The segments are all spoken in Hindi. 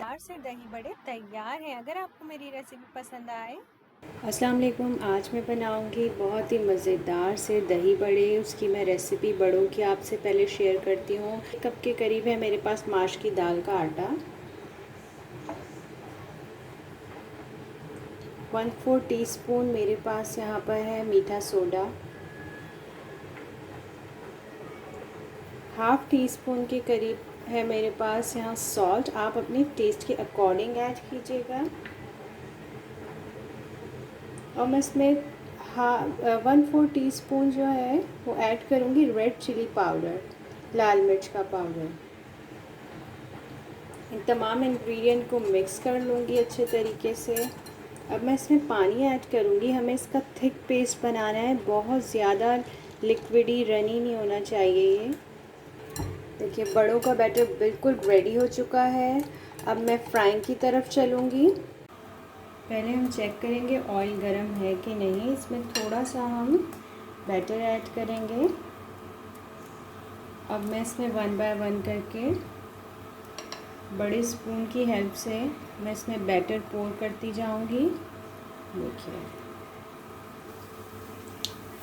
मज़ेदार से दही बड़े तैयार हैं। अगर आपको मेरी रेसिपी पसंद आए। अस्सलाम वालेकुम। आज मैं बनाऊंगी बहुत ही मज़ेदार से दही बड़े। उसकी मैं रेसिपी बड़ों की आपसे पहले शेयर करती हूँ। 1 कप के करीब है मेरे पास माश की दाल का आटा। 1/4 टीस्पून मेरे पास यहाँ पर है मीठा सोडा। 1/2 टीस्पून के करीब है मेरे पास यहाँ सॉल्ट। आप अपने टेस्ट के अकॉर्डिंग ऐड कीजिएगा। और मैं इसमें 1/4 टीस्पून जो है वो ऐड करूँगी रेड चिली पाउडर, लाल मिर्च का पाउडर। इन तमाम इंग्रेडिएंट को मिक्स कर लूँगी अच्छे तरीके से। अब मैं इसमें पानी ऐड करूँगी। हमें इसका थिक पेस्ट बनाना है, बहुत ज़्यादा लिक्विडी रनी नहीं होना चाहिए ये। देखिए बड़ों का बैटर बिल्कुल रेडी हो चुका है। अब मैं फ्राइंग की तरफ चलूँगी। पहले हम चेक करेंगे ऑयल गरम है कि नहीं। इसमें थोड़ा सा हम बैटर ऐड करेंगे। अब मैं इसमें 1 बाय 1 करके बड़े स्पून की हेल्प से मैं इसमें बैटर पोर करती जाऊंगी। देखिए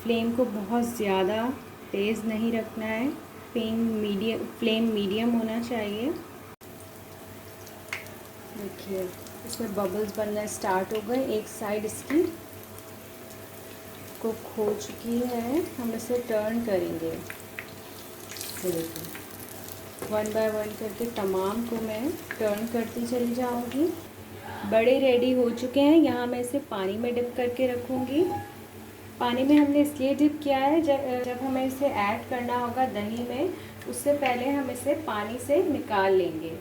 फ्लेम को बहुत ज़्यादा तेज़ नहीं रखना है, फ्लेम मीडियम होना चाहिए। देखिए इसमें बबल्स बनना स्टार्ट हो गए। एक साइड इसकी कुक हो चुकी है। हम इसे टर्न करेंगे। देखिए 1 बाय 1 करके तमाम को मैं टर्न करती चली जाऊंगी। बड़े रेडी हो चुके हैं। यहाँ मैं इसे पानी में डिप करके रखूँगी। पानी में हमने इसलिए डिप किया है जब हमें इसे ऐड करना होगा दही में, उससे पहले हम इसे पानी से निकाल लेंगे।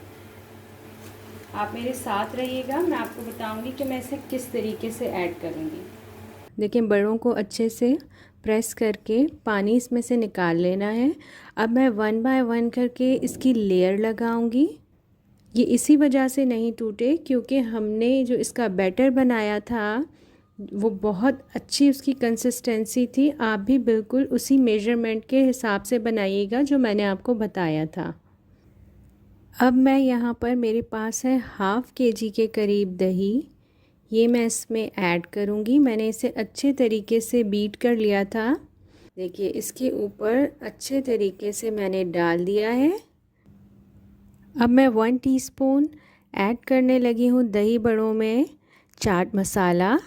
आप मेरे साथ रहिएगा, मैं आपको बताऊंगी कि मैं इसे किस तरीके से ऐड करूँगी। देखिए बड़ों को अच्छे से प्रेस करके पानी इसमें से निकाल लेना है। अब मैं 1 बाय 1 करके इसकी लेयर लगाऊंगी। ये इसी वजह से नहीं टूटे क्योंकि हमने जो इसका बैटर बनाया था वो बहुत अच्छी उसकी कंसिस्टेंसी थी। आप भी बिल्कुल उसी मेजरमेंट के हिसाब से बनाइएगा जो मैंने आपको बताया था। अब मैं यहाँ पर मेरे पास है 1/2 kg के करीब दही। ये मैं इसमें ऐड करूँगी। मैंने इसे अच्छे तरीके से बीट कर लिया था। देखिए इसके ऊपर अच्छे तरीके से मैंने डाल दिया है। अब मैं 1 टीस्पून ऐड करने लगी हूँ दही बड़ों में चाट मसाला।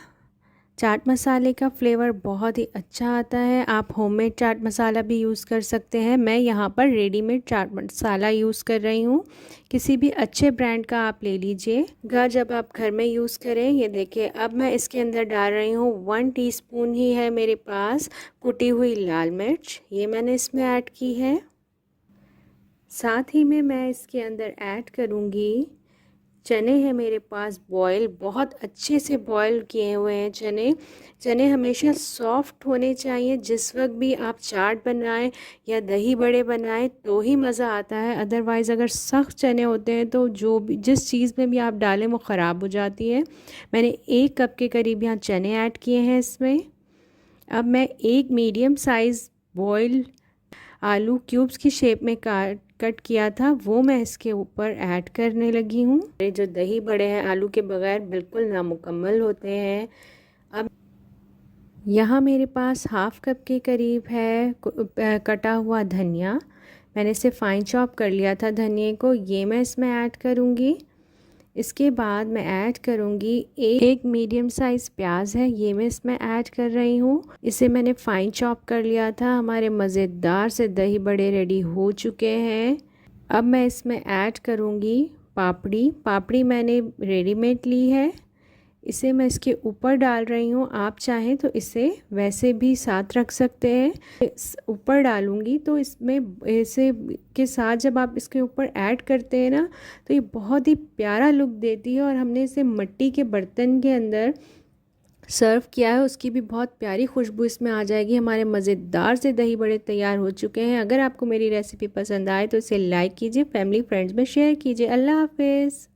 चाट मसाले का फ्लेवर बहुत ही अच्छा आता है। आप होममेड चाट मसाला भी यूज़ कर सकते हैं। मैं यहाँ पर रेडीमेड चाट मसाला यूज़ कर रही हूँ। किसी भी अच्छे ब्रांड का आप ले लीजिएगा जब आप घर में यूज़ करें। ये देखिए अब मैं इसके अंदर डाल रही हूँ 1 टीस्पून ही है मेरे पास कुटी हुई लाल मिर्च। ये मैंने इसमें ऐड की है। साथ ही में मैं इसके अंदर ऐड करूँगी चने हैं मेरे पास बॉयल, बहुत अच्छे से बॉयल किए हुए हैं चने। चने हमेशा सॉफ्ट होने चाहिए। जिस वक्त भी आप चाट बनाएं या दही बड़े बनाएं तो ही मज़ा आता है। अदरवाइज़ अगर सख्त चने होते हैं तो जो भी जिस चीज़ में भी आप डालें वो ख़राब हो जाती है। मैंने 1 कप के करीब यहाँ चने ऐड किए हैं इसमें। अब मैं एक मीडियम साइज़ बॉयल आलू क्यूब्स की शेप में कट किया था वो मैं इसके ऊपर ऐड करने लगी हूँ। ये जो दही बड़े हैं आलू के बगैर बिल्कुल नामुकम्मल होते हैं। अब यहाँ मेरे पास 1/2 कप के करीब है कटा हुआ धनिया। मैंने इसे फाइन चॉप कर लिया था धनिए को। ये मैं इसमें ऐड करूँगी। इसके बाद मैं ऐड करूँगी एक मीडियम साइज़ प्याज है, ये मैं इसमें ऐड कर रही हूँ। इसे मैंने फाइन चॉप कर लिया था। हमारे मज़ेदार से दही बड़े रेडी हो चुके हैं। अब मैं इसमें ऐड करूँगी पापड़ी मैंने रेडीमेड ली है। इसे मैं इसके ऊपर डाल रही हूँ। आप चाहें तो इसे वैसे भी साथ रख सकते हैं। ऊपर डालूँगी तो इसमें इसे के साथ जब आप इसके ऊपर ऐड करते हैं ना तो ये बहुत ही प्यारा लुक देती है। और हमने इसे मिट्टी के बर्तन के अंदर सर्व किया है, उसकी भी बहुत प्यारी खुशबू इसमें आ जाएगी। हमारे मज़ेदार से दही बड़े तैयार हो चुके हैं। अगर आपको मेरी रेसिपी पसंद आए तो इसे लाइक कीजिए, फैमिली फ्रेंड्स में शेयर कीजिए। अल्लाह हाफिज़।